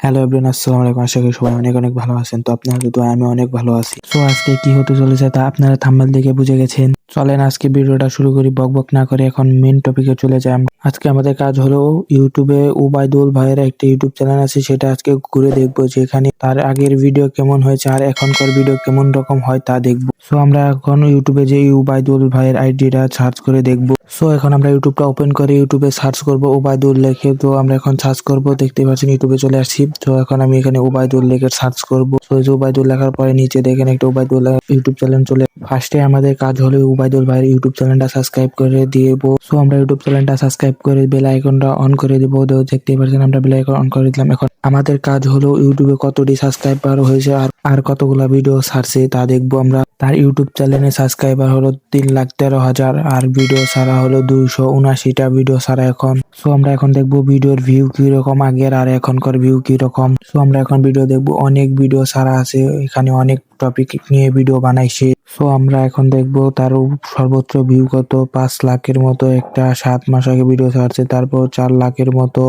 Hello everyone, আসসালামু আলাইকুম। আশা করি সবাই অনেক অনেক ভালো আছেন। তো আপনাদের দোয়ায় আমি অনেক ভালো আছি। সো আজকে কি হতে চলেছে তা আপনারা থাম্বনেল দেখে বুঝে গেছেন। চলেন আজকে ভিডিওটা শুরু করি। বকবক না করে এখন মেন টপিকে চলে যাই। আজকে আমাদের কাজ হলো ইউটিউবে উবাইদুল ভাইয়ের একটা ইউটিউব চ্যানেল আছে, সেটা আজকে ঘুরে দেখবো যে এখানে তার আগের ভিডিও কেমন হয়েছে আর এখনকার ভিডিও কেমন রকম হয় তা দেখবো। সো আমরা এখন ইউটিউবে যে উবাইদুল ভাইয়ের আইডিটা সার্চ করে দেখবো। সো এখন আমরা ইউটিউবটা ওপেন করে ইউটিউবে সার্চ করব উবাইদুল লিখে। তো আমরা এখন সার্চ করব, দেখতে পাচ্ছেন ইউটিউবে চলে আসছি। তো এখন আমি এখানে উবাইদুল লিখে সার্চ করব। তো এই যে উবাইদুল লেখার পরে নিচে দেখেন একটা উবাইদুল ইউটিউব চ্যানেল চলে। ফার্স্টে আমাদের কাজ হলো উবাইদুল ভাইয়ের ইউটিউব চ্যানেলটা সাবস্ক্রাইব করে দিব। সো আমরা ইউটিউব চ্যানেলটা সাবস্ক্রাইব করে বেল আইকনটা অন করে দিব। তো দেখতেই পাচ্ছেন আমরা বেল আইকন অন করে দিলাম। এখন আমাদের কাজ হলো ইউটিউবে কতটি সাবস্ক্রাইবার হয়েছে আর কতগুলা ভিডিও ছাড়ছে তা দেখবো আমরা। তার ইউটিউব চ্যানেলে সাবস্ক্রাইবার হলো 3,13,000 আর ভিডিও ছাড়া হলো 279টা ভিডিও ছাড়া এখন। সো আমরা এখন দেখবো ভিডিওর ভিউ কিরকম আগের আর এখনকার ভিউ কিরকম। সো আমরা এখন ভিডিও দেখবো, অনেক ভিডিও ছাড়া আছে এখানে, অনেক টপিক নিয়ে ভিডিও বানাইছে। সো আমরা এখন দেখবো তার সর্বোচ্চ ভিউ কত। 5 লাখের মতো একটা 7 মাস আগে ভিডিও ছাড়ছে, তারপর 4 লাখের মতো,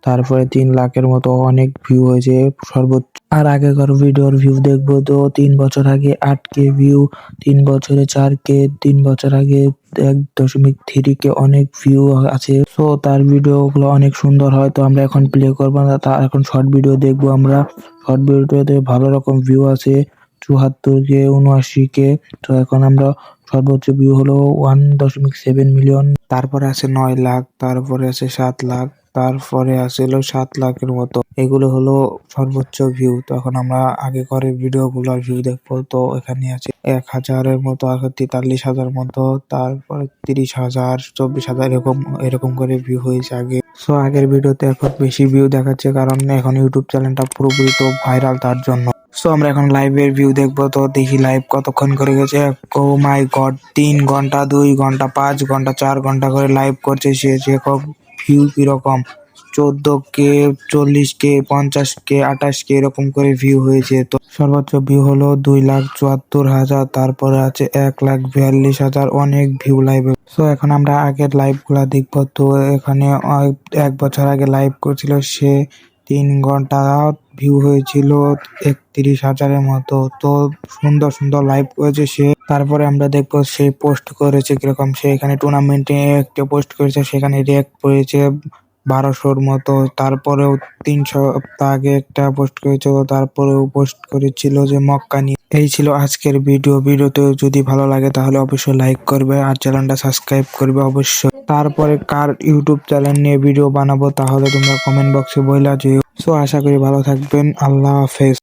তারপরে 3 লাখের মতো, অনেক ভিউ হয়েছে সর্বোচ্চ। আর আগেকার ভিডিওর ভিউ দেখবো তো 3 বছর আগে 8K ভিউ, 3 বছরে 4K, 3 বছর আগে 1.3K, অনেক ভিউ আছে। সো তার ভিডিও গুলো অনেক সুন্দর হয়। তো আমরা এখন প্লে করবো না, তার এখন শর্ট ভিডিও দেখবো আমরা। শর্ট ভিডিওতে ভালো রকম ভিউ আছে, 74K, 79K। তো এখন আমরা সর্বোচ্চ ভিউ হলো 1.7 মিলিয়ন, তারপরে আছে 9 লাখ, তারপরে আছে 7 লাখ, তারপরে আছে হলো 7 লাখের মতো। এগুলো হলো সর্বোচ্চ ভিউ। তো এখন আমরা আগে করে ভিডিও গুলার ভিউ দেখবো। তো এখানে আছে 1,000-এর মতো, 43,000 মতো, তারপরে 30,000, 24,000, এরকম এরকম করে ভিউ হয়েছে আগে। সো আগের ভিডিওতে এখন বেশি ভিউ দেখাচ্ছে, কারণ এখন ইউটিউব চ্যানেলটা পুরোপুরি তো ভাইরাল, তার জন্য। সো আমরা এখন লাইভের ভিউ দেখবো। তো দেখি লাইভ কতক্ষণ করে গেছে। ও মাই গড, 3 ঘন্টা, 2 ঘন্টা, 5 ঘন্টা, 4 ঘন্টা করে লাইভ করছে সে। যেরকম ভিউ কিরকম 14K, 40K, 50K, 28K, এরকম করে ভিউ হয়েছে। তো সর্বোচ্চ ভিউ হলো 2,74,000, তারপরে আছে 1,42,000, অনেক ভিউ লাইভে। সো এখন আমরা আগের লাইভ গুলা দেখবো। তো এখানে 1 বছর আগে লাইভ করছিল সে, 3 ঘন্টা, ভিউ হয়েছিল 31,000-এর মতো। তো সুন্দর সুন্দর লাইভ করেছে সে। তারপরে আমরা দেখবো সে পোস্ট করেছে কিরকম। সে এখানে টুর্নামেন্টে একটা পোস্ট করেছে, সেখানে রিয়াক্ট করেছে 1200-র মতো। তারপরেও 3 সপ্তাহ আগে একটা পোস্ট করেছে, তারপরেও পোস্ট করেছিল যে মক্কা নিয়ে। এই ছিল আজকের ভিডিও। ভিডিওতে যদি ভালো লাগে তাহলে অবশ্যই লাইক করবে আর চ্যানেলটা সাবস্ক্রাইব করবে অবশ্যই। তারপরে কার ইউটিউব চ্যানেল নিয়ে ভিডিও বানাবো তাহলে তোমরা কমেন্ট বক্সে বইলা যেও। সো আশা করি ভালো থাকবেন। আল্লাহ হাফেজ।